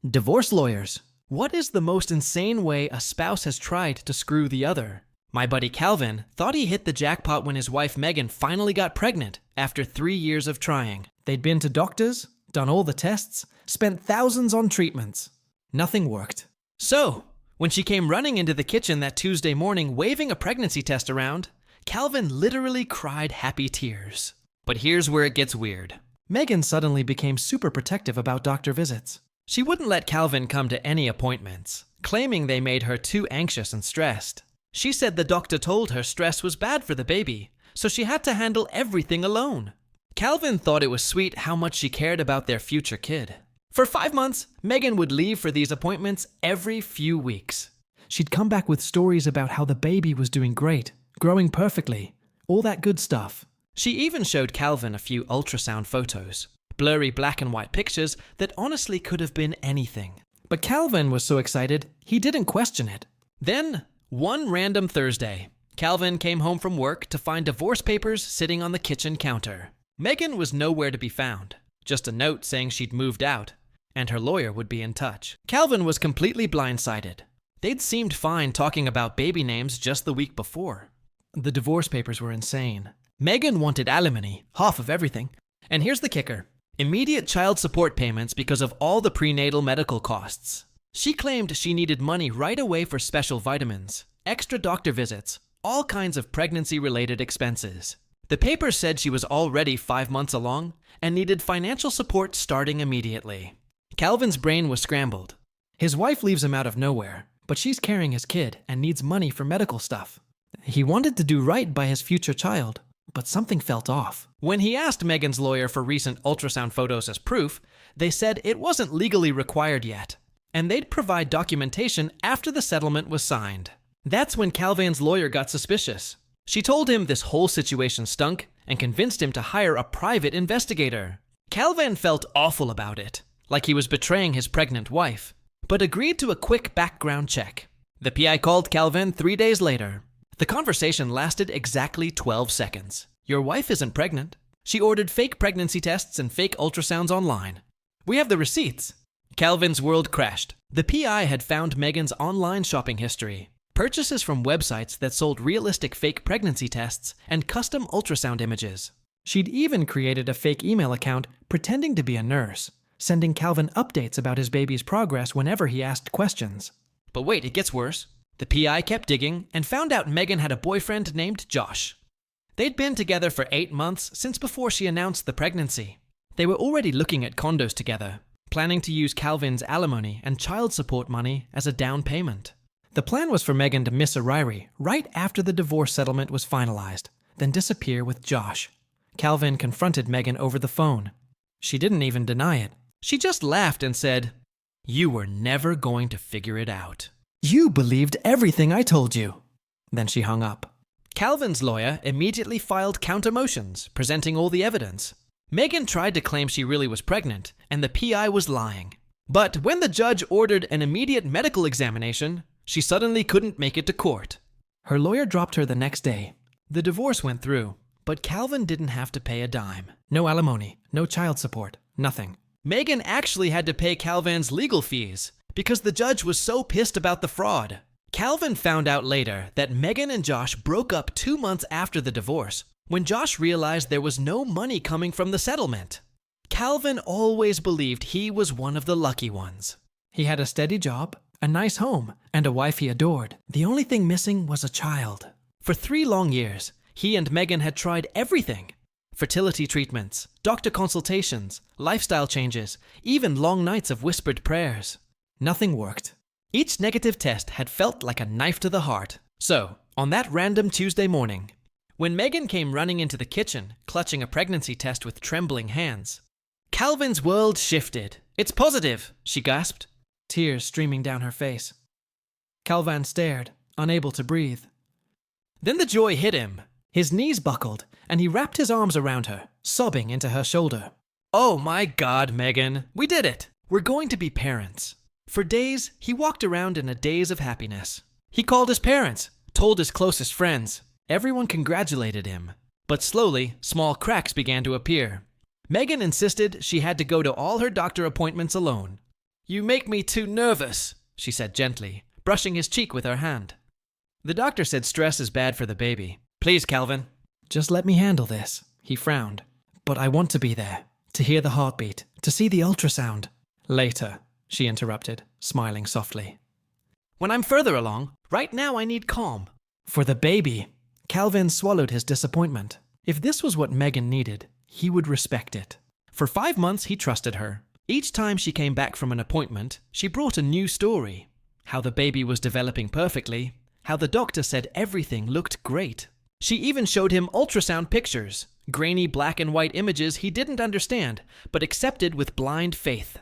Divorce lawyers. What is the most insane way a spouse has tried to screw the other? My buddy Calvin thought he hit the jackpot when his wife Megan finally got pregnant after 3 years of trying. They'd been to doctors, done all the tests, spent thousands on treatments. Nothing worked. So, when she came running into the kitchen that Tuesday morning waving a pregnancy test around, Calvin literally cried happy tears. But here's where it gets weird. Megan suddenly became super protective about doctor visits. She wouldn't let Calvin come to any appointments, claiming they made her too anxious and stressed. She said the doctor told her stress was bad for the baby, so she had to handle everything alone. Calvin thought it was sweet how much she cared about their future kid. For 5 months, Megan would leave for these appointments every few weeks. She'd come back with stories about how the baby was doing great, growing perfectly, all that good stuff. She even showed Calvin a few ultrasound photos, blurry black and white pictures that honestly could have been anything. But Calvin was so excited, he didn't question it. Then, one random Thursday, Calvin came home from work to find divorce papers sitting on the kitchen counter. Megan was nowhere to be found, just a note saying she'd moved out, and her lawyer would be in touch. Calvin was completely blindsided. They'd seemed fine talking about baby names just the week before. The divorce papers were insane. Megan wanted alimony, half of everything. And here's the kicker. Immediate child support payments because of all the prenatal medical costs. She claimed she needed money right away for special vitamins, extra doctor visits, all kinds of pregnancy-related expenses. The papers said she was already 5 months along and needed financial support starting immediately. Calvin's brain was scrambled. His wife leaves him out of nowhere, but she's carrying his kid and needs money for medical stuff. He wanted to do right by his future child, but something felt off. When he asked Megan's lawyer for recent ultrasound photos as proof, they said it wasn't legally required yet, and they'd provide documentation after the settlement was signed. That's when Calvin's lawyer got suspicious. She told him this whole situation stunk and convinced him to hire a private investigator. Calvin felt awful about it, like he was betraying his pregnant wife, but agreed to a quick background check. The PI called Calvin 3 days later. The conversation lasted exactly 12 seconds. Your wife isn't pregnant. She ordered fake pregnancy tests and fake ultrasounds online. We have the receipts. Calvin's world crashed. The PI had found Megan's online shopping history, purchases from websites that sold realistic fake pregnancy tests and custom ultrasound images. She'd even created a fake email account pretending to be a nurse, sending Calvin updates about his baby's progress whenever he asked questions. But wait, it gets worse. The PI kept digging and found out Megan had a boyfriend named Josh. They'd been together for 8 months since before she announced the pregnancy. They were already looking at condos together, planning to use Calvin's alimony and child support money as a down payment. The plan was for Megan to miss O'Reilly right after the divorce settlement was finalized, then disappear with Josh. Calvin confronted Megan over the phone. She didn't even deny it. She just laughed and said, "You were never going to figure it out. You believed everything I told you." Then she hung up. Calvin's lawyer immediately filed counter motions, presenting all the evidence. Megan tried to claim she really was pregnant, and the PI was lying. But when the judge ordered an immediate medical examination, she suddenly couldn't make it to court. Her lawyer dropped her the next day. The divorce went through, but Calvin didn't have to pay a dime. No alimony, no child support, nothing. Megan actually had to pay Calvin's legal fees because the judge was so pissed about the fraud. Calvin found out later that Megan and Josh broke up 2 months after the divorce, when Josh realized there was no money coming from the settlement. Calvin always believed he was one of the lucky ones. He had a steady job, a nice home, and a wife he adored. The only thing missing was a child. For 3 long years, he and Megan had tried everything. Fertility treatments, doctor consultations, lifestyle changes, even long nights of whispered prayers. Nothing worked. Each negative test had felt like a knife to the heart. So, on that random Tuesday morning, when Megan came running into the kitchen, clutching a pregnancy test with trembling hands, Calvin's world shifted. "It's positive," she gasped, tears streaming down her face. Calvin stared, unable to breathe. Then the joy hit him. His knees buckled, and he wrapped his arms around her, sobbing into her shoulder. "Oh my God, Megan, we did it! We're going to be parents." For days, he walked around in a daze of happiness. He called his parents, told his closest friends. Everyone congratulated him. But slowly, small cracks began to appear. Megan insisted she had to go to all her doctor appointments alone. You make me too nervous, she said gently, brushing his cheek with her hand. The doctor said stress is bad for the baby. Please, Calvin. Just let me handle this, he frowned. But I want to be there, to hear the heartbeat, to see the ultrasound. Later, she interrupted, smiling softly. When I'm further along, right now I need calm. For the baby. Calvin swallowed his disappointment. If this was what Megan needed, he would respect it. For 5 months, he trusted her. Each time she came back from an appointment, she brought a new story. How the baby was developing perfectly, how the doctor said everything looked great. She even showed him ultrasound pictures, grainy black and white images he didn't understand, but accepted with blind faith.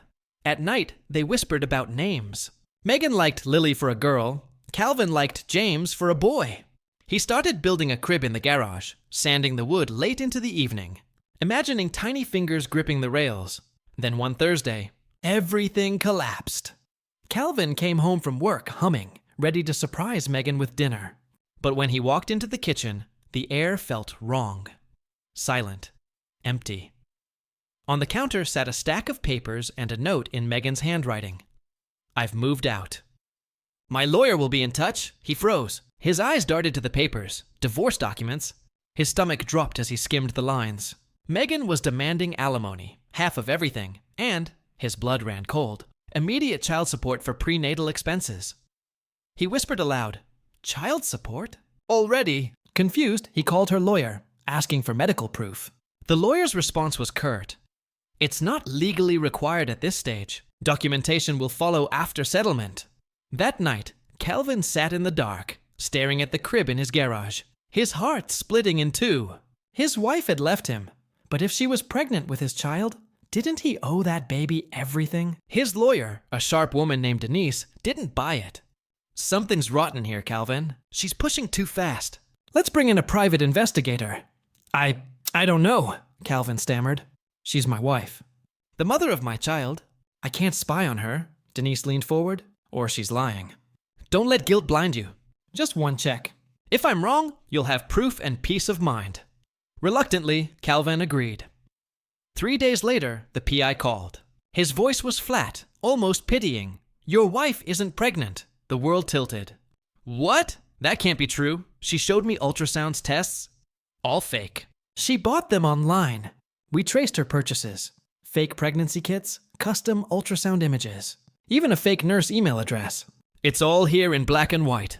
At night, they whispered about names. Megan liked Lily for a girl. Calvin liked James for a boy. He started building a crib in the garage, sanding the wood late into the evening, imagining tiny fingers gripping the rails. Then one Thursday, everything collapsed. Calvin came home from work humming, ready to surprise Megan with dinner. But when he walked into the kitchen, the air felt wrong. Silent. Empty. On the counter sat a stack of papers and a note in Megan's handwriting. I've moved out. My lawyer will be in touch. He froze. His eyes darted to the papers. Divorce documents. His stomach dropped as he skimmed the lines. Megan was demanding alimony, half of everything, and, his blood ran cold, immediate child support for prenatal expenses. He whispered aloud, child support? Already? Confused, he called her lawyer, asking for medical proof. The lawyer's response was curt. It's not legally required at this stage. Documentation will follow after settlement. That night, Calvin sat in the dark, staring at the crib in his garage, his heart splitting in two. His wife had left him, but if she was pregnant with his child, didn't he owe that baby everything? His lawyer, a sharp woman named Denise, didn't buy it. Something's rotten here, Calvin. She's pushing too fast. Let's bring in a private investigator. I don't know, Calvin stammered. She's my wife. The mother of my child. I can't spy on her, Denise leaned forward, or she's lying. Don't let guilt blind you. Just one check. If I'm wrong, you'll have proof and peace of mind. Reluctantly, Calvin agreed. 3 days later, the PI called. His voice was flat, almost pitying. Your wife isn't pregnant. The world tilted. What? That can't be true. She showed me ultrasounds tests. All fake. She bought them online. We traced her purchases. Fake pregnancy kits, custom ultrasound images, even a fake nurse email address. It's all here in black and white.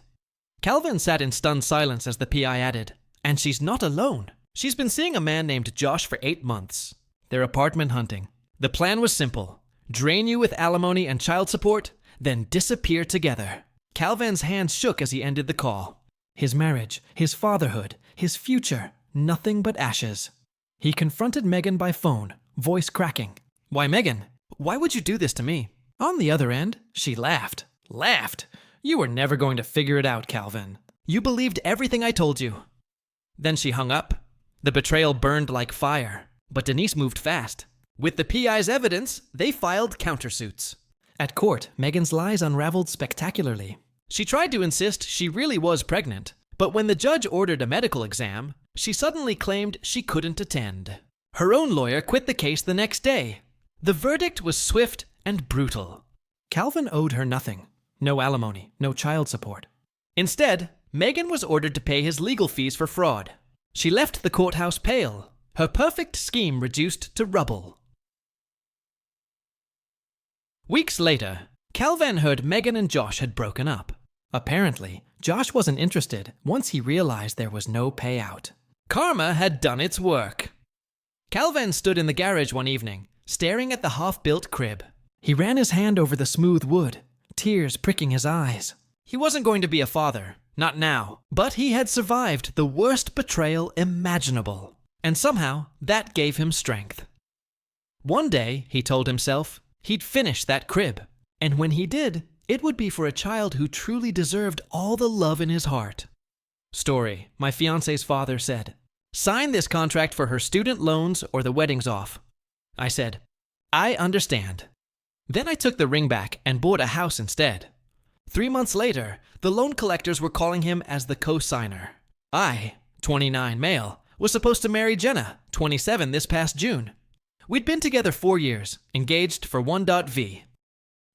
Calvin sat in stunned silence as the PI added, and she's not alone. She's been seeing a man named Josh for 8 months. They're apartment hunting. The plan was simple. Drain you with alimony and child support, then disappear together. Calvin's hands shook as he ended the call. His marriage, his fatherhood, his future, nothing but ashes. He confronted Megan by phone, voice cracking. Why, Megan, why would you do this to me? On the other end, she laughed. Laughed? You were never going to figure it out, Calvin. You believed everything I told you. Then she hung up. The betrayal burned like fire, but Denise moved fast. With the PI's evidence, they filed countersuits. At court, Megan's lies unraveled spectacularly. She tried to insist she really was pregnant, but when the judge ordered a medical exam, she suddenly claimed she couldn't attend. Her own lawyer quit the case the next day. The verdict was swift and brutal. Calvin owed her nothing. No alimony, no child support. Instead, Megan was ordered to pay his legal fees for fraud. She left the courthouse pale, her perfect scheme reduced to rubble. Weeks later, Calvin heard Megan and Josh had broken up. Apparently, Josh wasn't interested once he realized there was no payout. Karma had done its work. Calvin stood in the garage one evening, staring at the half-built crib. He ran his hand over the smooth wood, tears pricking his eyes. He wasn't going to be a father, not now, but he had survived the worst betrayal imaginable, and somehow that gave him strength. One day, he told himself, he'd finish that crib, and when he did, it would be for a child who truly deserved all the love in his heart. Story, my fiance's father said, sign this contract for her student loans or the wedding's off. I said, I understand. Then I took the ring back and bought a house instead. 3 months later, the loan collectors were calling him as the co-signer. I, 29 male, was supposed to marry Jenna, 27 this past June. We'd been together 4 years, engaged for 1.V.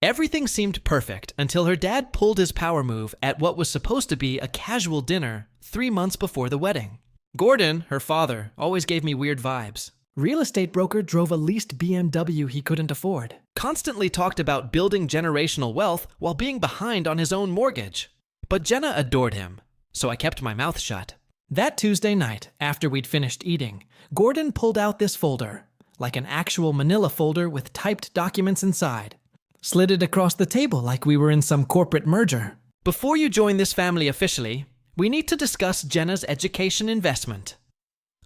Everything seemed perfect until her dad pulled his power move at what was supposed to be a casual dinner 3 months before the wedding. Gordon, her father, always gave me weird vibes. Real estate broker drove a leased BMW he couldn't afford. Constantly talked about building generational wealth while being behind on his own mortgage. But Jenna adored him, so I kept my mouth shut. That Tuesday night, after we'd finished eating, Gordon pulled out this folder, like an actual manila folder with typed documents inside. Slid it across the table like we were in some corporate merger. Before you join this family officially, we need to discuss Jenna's education investment.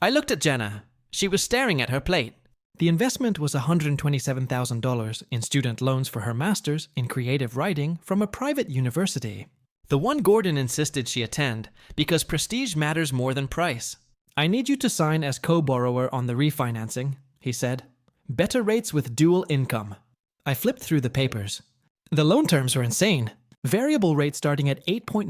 I looked at Jenna. She was staring at her plate. The investment was $127,000 in student loans for her master's in creative writing from a private university. The one Gordon insisted she attend because prestige matters more than price. I need you to sign as co-borrower on the refinancing, he said. Better rates with dual income. I flipped through the papers. The loan terms were insane. Variable rate starting at 8.9%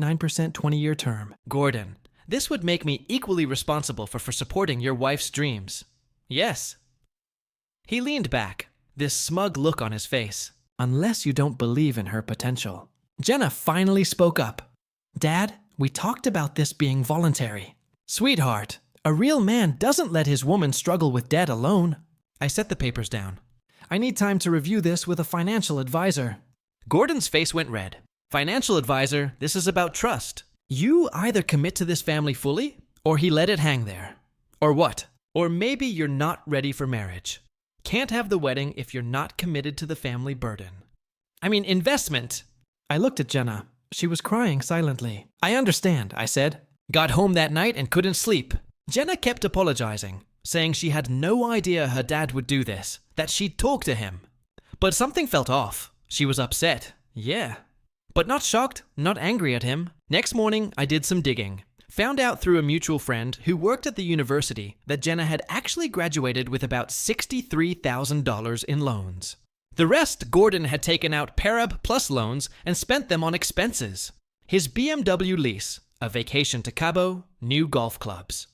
20-year term. Gordon, this would make me equally responsible for supporting your wife's dreams. Yes. He leaned back, this smug look on his face. Unless you don't believe in her potential. Jenna finally spoke up. Dad, we talked about this being voluntary. Sweetheart, a real man doesn't let his woman struggle with debt alone. I set the papers down. I need time to review this with a financial advisor. Gordon's face went red. Financial advisor, this is about trust. You either commit to this family fully, or he let it hang there. Or what? Or maybe you're not ready for marriage. Can't have the wedding if you're not committed to the family burden. I mean, investment. I looked at Jenna. She was crying silently. I understand, I said. Got home that night and couldn't sleep. Jenna kept apologizing, saying she had no idea her dad would do this, that she'd talk to him. But something felt off. She was upset. Yeah. But not shocked, not angry at him. Next morning, I did some digging. Found out through a mutual friend who worked at the university that Jenna had actually graduated with about $63,000 in loans. The rest Gordon had taken out Parab Plus loans and spent them on expenses. His BMW lease, a vacation to Cabo, new golf clubs.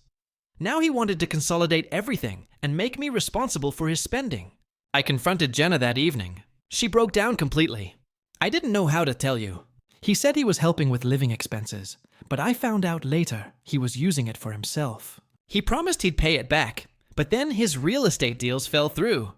Now he wanted to consolidate everything and make me responsible for his spending. I confronted Jenna that evening. She broke down completely. I didn't know how to tell you. He said he was helping with living expenses, but I found out later he was using it for himself. He promised he'd pay it back, but then his real estate deals fell through.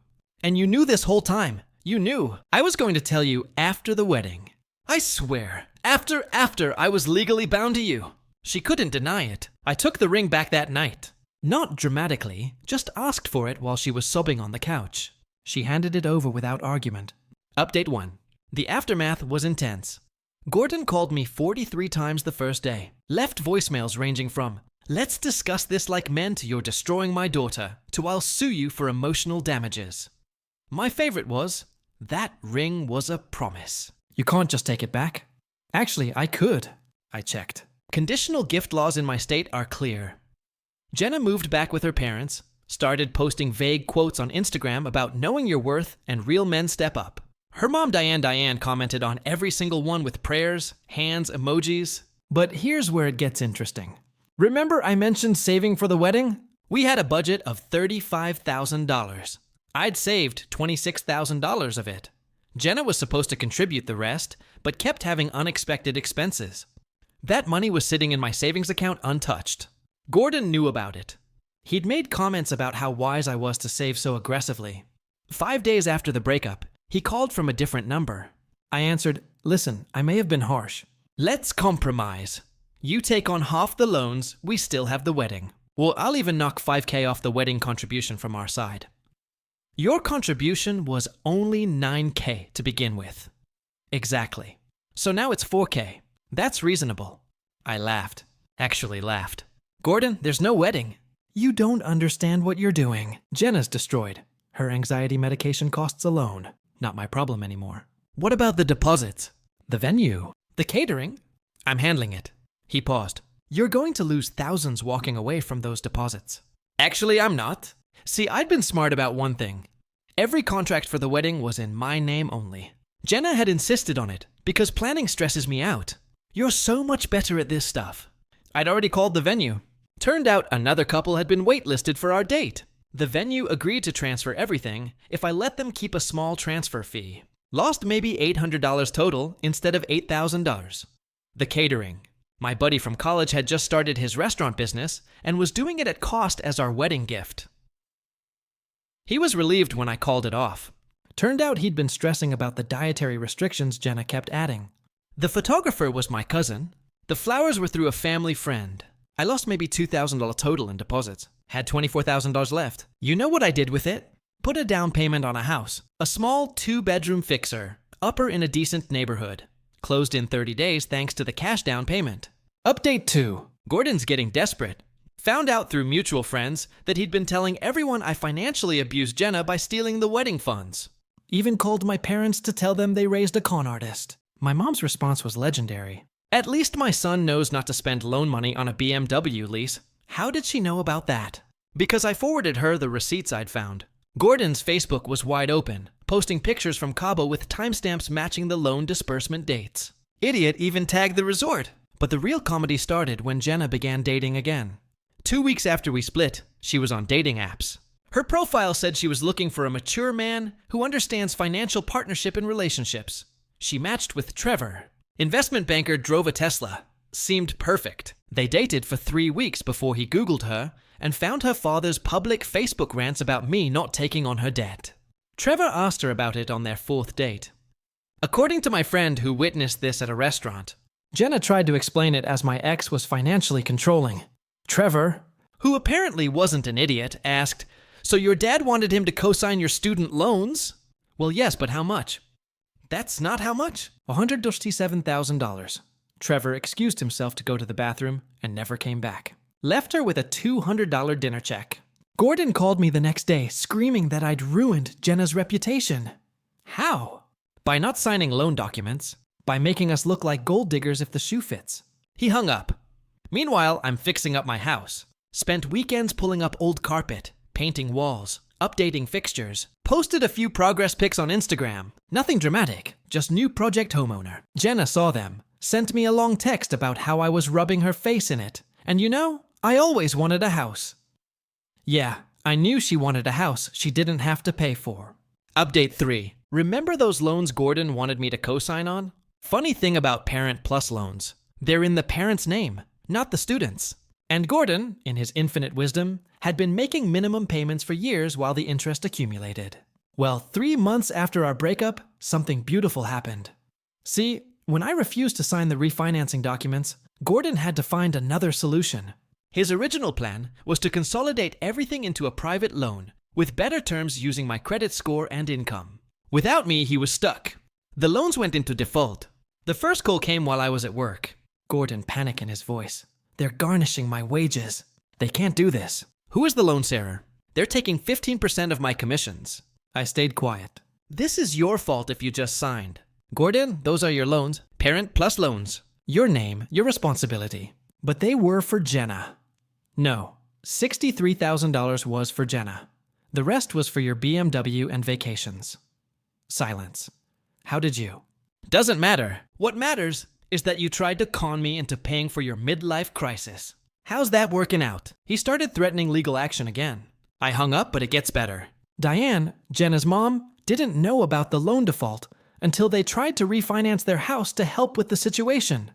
And you knew this whole time. You knew. I was going to tell you after the wedding. I swear, after I was legally bound to you. She couldn't deny it. I took the ring back that night. Not dramatically, just asked for it while she was sobbing on the couch. She handed it over without argument. Update 1. The aftermath was intense. Gordon called me 43 times the first day. Left voicemails ranging from, "Let's discuss this like men to you're destroying my daughter," to "I'll sue you for emotional damages." My favorite was, "That ring was a promise." You can't just take it back. Actually, I could. I checked. Conditional gift laws in my state are clear. Jenna moved back with her parents, started posting vague quotes on Instagram about knowing your worth and real men step up. Her mom Diane commented on every single one with prayers, hands, emojis. But here's where it gets interesting. Remember I mentioned saving for the wedding? We had a budget of $35,000. I'd saved $26,000 of it. Jenna was supposed to contribute the rest, but kept having unexpected expenses. That money was sitting in my savings account untouched. Gordon knew about it. He'd made comments about how wise I was to save so aggressively. 5 days after the breakup, he called from a different number. I answered, "Listen, I may have been harsh. Let's compromise. You take on half the loans, we still have the wedding. Well, I'll even knock $5,000 off the wedding contribution from our side." Your contribution was only $9,000 to begin with. Exactly. So now it's $4,000. That's reasonable. I laughed. Actually laughed. Gordon, there's no wedding. You don't understand what you're doing. Jenna's destroyed. Her anxiety medication costs alone. Not my problem anymore. What about the deposits? The venue? The catering? I'm handling it. He paused. You're going to lose thousands walking away from those deposits. Actually, I'm not. See, I'd been smart about one thing. Every contract for the wedding was in my name only. Jenna had insisted on it because planning stresses me out. You're so much better at this stuff. I'd already called the venue. Turned out another couple had been waitlisted for our date. The venue agreed to transfer everything if I let them keep a small transfer fee. Lost maybe $800 total instead of $8,000. The catering. My buddy from college had just started his restaurant business and was doing it at cost as our wedding gift. He was relieved when I called it off. Turned out he'd been stressing about the dietary restrictions Jenna kept adding. The photographer was my cousin. The flowers were through a family friend. I lost maybe $2,000 total in deposits. Had $24,000 left. You know what I did with it? Put a down payment on a house. A small 2-bedroom fixer. Upper in a decent neighborhood. Closed in 30 days thanks to the cash down payment. Update 2. Gordon's getting desperate. Found out through mutual friends that he'd been telling everyone I financially abused Jenna by stealing the wedding funds. Even called my parents to tell them they raised a con artist. My mom's response was legendary. At least my son knows not to spend loan money on a BMW lease. How did she know about that? Because I forwarded her the receipts I'd found. Gordon's Facebook was wide open, posting pictures from Cabo with timestamps matching the loan disbursement dates. Idiot even tagged the resort. But the real comedy started when Jenna began dating again. 2 weeks after we split, she was on dating apps. Her profile said she was looking for a mature man who understands financial partnership and relationships. She matched with Trevor. Investment banker drove a Tesla. Seemed perfect. They dated for 3 weeks before he Googled her and found her father's public Facebook rants about me not taking on her debt. Trevor asked her about it on their 4th date. According to my friend who witnessed this at a restaurant, Jenna tried to explain it as my ex was financially controlling. Trevor, who apparently wasn't an idiot, asked, "So your dad wanted him to co-sign your student loans?" "Well, yes, but how much?" "That's not how much." $127,000. Trevor excused himself to go to the bathroom and never came back. Left her with a $200 dinner check. Gordon called me the next day, screaming that I'd ruined Jenna's reputation. How? By not signing loan documents. By making us look like gold diggers if the shoe fits. He hung up. Meanwhile, I'm fixing up my house. Spent weekends pulling up old carpet, painting walls, updating fixtures. Posted a few progress pics on Instagram. Nothing dramatic, just new project homeowner. Jenna saw them. Sent me a long text about how I was rubbing her face in it. And you know, I always wanted a house. Yeah, I knew she wanted a house she didn't have to pay for. Update 3. Remember those loans Gordon wanted me to co-sign on? Funny thing about Parent Plus loans. They're in the parent's name, not the student's. And Gordon, in his infinite wisdom, had been making minimum payments for years while the interest accumulated. Well, 3 months after our breakup, something beautiful happened. See, when I refused to sign the refinancing documents, Gordon had to find another solution. His original plan was to consolidate everything into a private loan, with better terms using my credit score and income. Without me, he was stuck. The loans went into default. The first call came while I was at work. Gordon, panic in his voice. They're garnishing my wages. They can't do this. Who is the loan sarer? They're taking 15% of my commissions. I stayed quiet. This is your fault if you just signed. Gordon, those are your loans. Parent Plus loans. Your name, your responsibility. But they were for Jenna. No, $63,000 was for Jenna. The rest was for your BMW and vacations. Silence. How did you? Doesn't matter. What matters is that you tried to con me into paying for your midlife crisis. How's that working out? He started threatening legal action again. I hung up, but it gets better. Diane, Jenna's mom, didn't know about the loan default until they tried to refinance their house to help with the situation.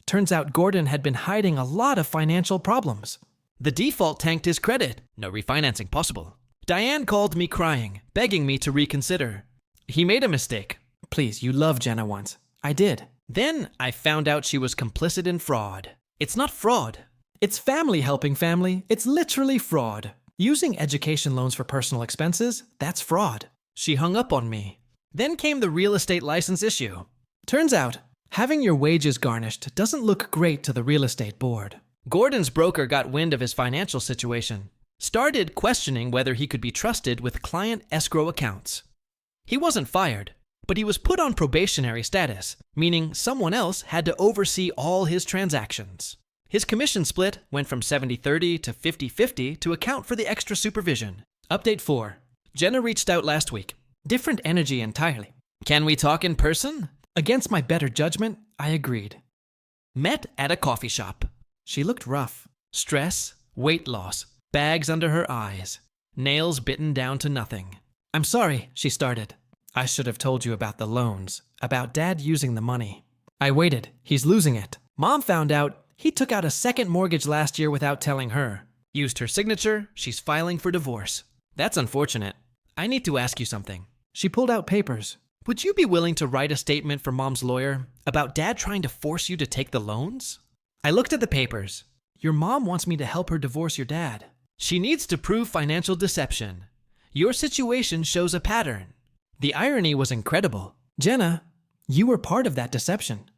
Turns out Gordon had been hiding a lot of financial problems. The default tanked his credit. No refinancing possible. Diane called me crying, begging me to reconsider. He made a mistake. Please, you loved Jenna once. I did. Then I found out she was complicit in fraud. It's not fraud. It's family helping family. It's literally fraud. Using education loans for personal expenses, that's fraud. She hung up on me. Then came the real estate license issue. Turns out, having your wages garnished doesn't look great to the real estate board. Gordon's broker got wind of his financial situation. Started questioning whether he could be trusted with client escrow accounts. He wasn't fired, but he was put on probationary status, meaning someone else had to oversee all his transactions. His commission split went from 70-30 to 50-50 to account for the extra supervision. Update 4. Jenna reached out last week. Different energy entirely. Can we talk in person? Against my better judgment, I agreed. Met at a coffee shop. She looked rough. Stress, weight loss, bags under her eyes, nails bitten down to nothing. I'm sorry, she started. I should have told you about the loans, about Dad using the money. I waited. He's losing it. Mom found out. He took out a second mortgage last year without telling her. Used her signature. She's filing for divorce. That's unfortunate. I need to ask you something. She pulled out papers. Would you be willing to write a statement for Mom's lawyer about Dad trying to force you to take the loans? I looked at the papers. Your mom wants me to help her divorce your dad. She needs to prove financial deception. Your situation shows a pattern. The irony was incredible. Jenna, you were part of that deception.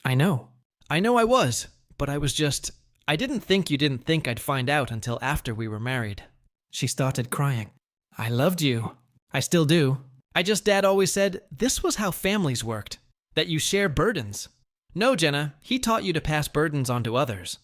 I know I was, but I didn't think you didn't think I'd find out until after we were married. She started crying. I loved you. I still do. Dad always said this was how families worked, that you share burdens. No, Jenna, he taught you to pass burdens on to others.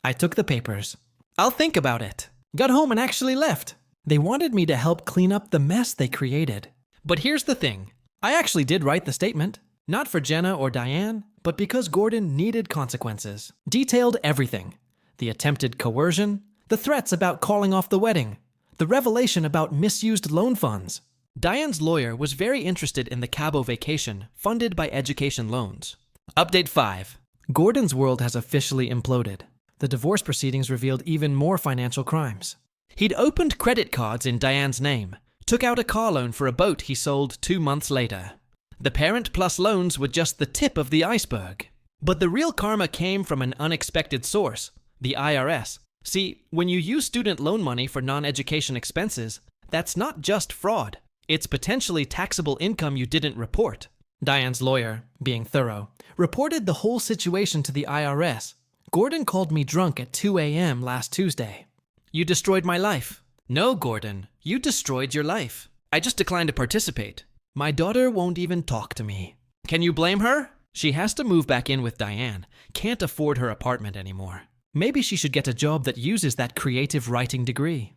I took the papers. I'll think about it. Got home and actually left. They wanted me to help clean up the mess they created. But here's the thing. I actually did write the statement. Not for Jenna or Diane, but because Gordon needed consequences. Detailed everything. The attempted coercion, the threats about calling off the wedding, the revelation about misused loan funds. Diane's lawyer was very interested in the Cabo vacation funded by education loans. Update 5. Gordon's world has officially imploded. The divorce proceedings revealed even more financial crimes. He'd opened credit cards in Diane's name, took out a car loan for a boat he sold 2 months later. The parent plus loans were just the tip of the iceberg. But the real karma came from an unexpected source, the IRS. See, when you use student loan money for non-education expenses, that's not just fraud. It's potentially taxable income you didn't report. Diane's lawyer, being thorough, reported the whole situation to the IRS. Gordon called me drunk at 2 a.m. last Tuesday. You destroyed my life. No, Gordon, you destroyed your life. I just declined to participate. My daughter won't even talk to me. Can you blame her? She has to move back in with Diane. Can't afford her apartment anymore. Maybe she should get a job that uses that creative writing degree.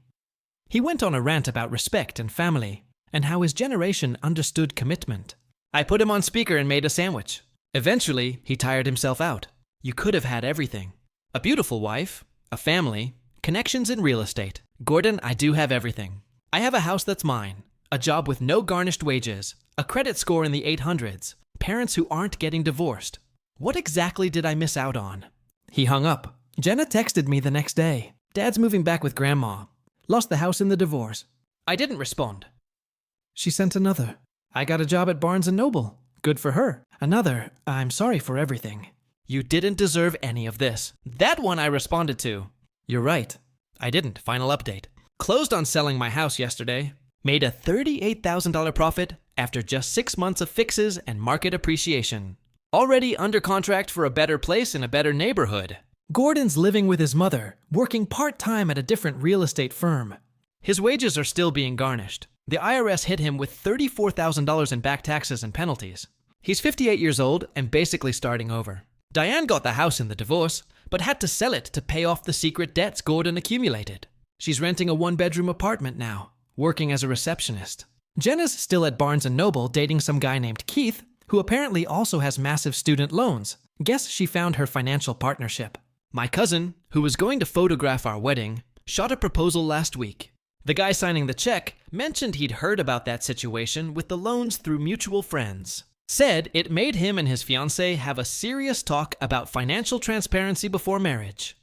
He went on a rant about respect and family, and how his generation understood commitment. I put him on speaker and made a sandwich. Eventually, he tired himself out. You could have had everything. A beautiful wife, a family, connections in real estate. Gordon, I do have everything. I have a house that's mine, a job with no garnished wages, a credit score in the 800s, parents who aren't getting divorced. What exactly did I miss out on? He hung up. Jenna texted me the next day. Dad's moving back with Grandma. Lost the house in the divorce. I didn't respond. She sent another. I got a job at Barnes & Noble. Good for her. Another, I'm sorry for everything. You didn't deserve any of this. That one I responded to. You're right. I didn't. Final update. Closed on selling my house yesterday. Made a $38,000 profit after just 6 months of fixes and market appreciation. Already under contract for a better place in a better neighborhood. Gordon's living with his mother, working part-time at a different real estate firm. His wages are still being garnished. The IRS hit him with $34,000 in back taxes and penalties. He's 58 years old and basically starting over. Diane got the house in the divorce, but had to sell it to pay off the secret debts Gordon accumulated. She's renting a 1-bedroom apartment now, working as a receptionist. Jenna's still at Barnes & Noble dating some guy named Keith, who apparently also has massive student loans. Guess she found her financial partnership. My cousin, who was going to photograph our wedding, shot a proposal last week. The guy signing the check mentioned he'd heard about that situation with the loans through mutual friends. Said it made him and his fiancée have a serious talk about financial transparency before marriage.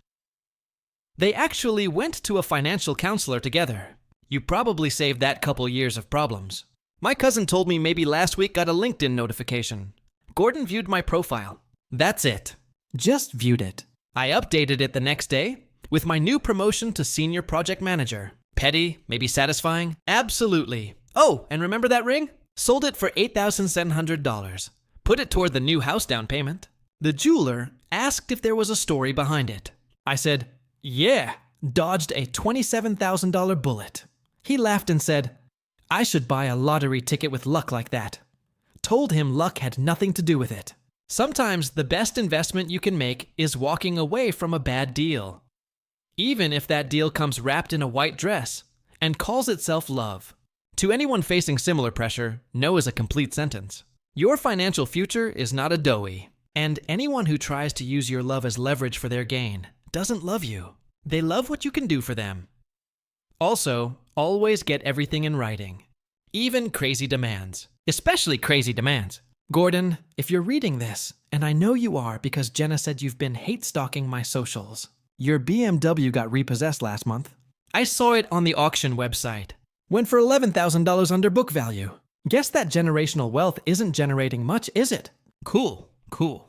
They actually went to a financial counselor together. You probably saved that couple years of problems. My cousin told me maybe last week got a LinkedIn notification. Gordon viewed my profile. That's it. Just viewed it. I updated it the next day with my new promotion to senior project manager. Petty, maybe satisfying? Absolutely. Oh, and remember that ring? Sold it for $8,700. Put it toward the new house down payment. The jeweler asked if there was a story behind it. I said, yeah, dodged a $27,000 bullet. He laughed and said, I should buy a lottery ticket with luck like that. Told him luck had nothing to do with it. Sometimes the best investment you can make is walking away from a bad deal. Even if that deal comes wrapped in a white dress and calls itself love. To anyone facing similar pressure, no is a complete sentence. Your financial future is not a doughy, and anyone who tries to use your love as leverage for their gain doesn't love you. They love what you can do for them. Also, always get everything in writing, even crazy demands. especially crazy demands. Gordon, if you're reading this, and I know you are because Jenna said you've been hate stalking my socials, your BMW got repossessed last month. I saw it on the auction website. Went for $11,000 under book value. Guess that generational wealth isn't generating much, is it? Cool, cool.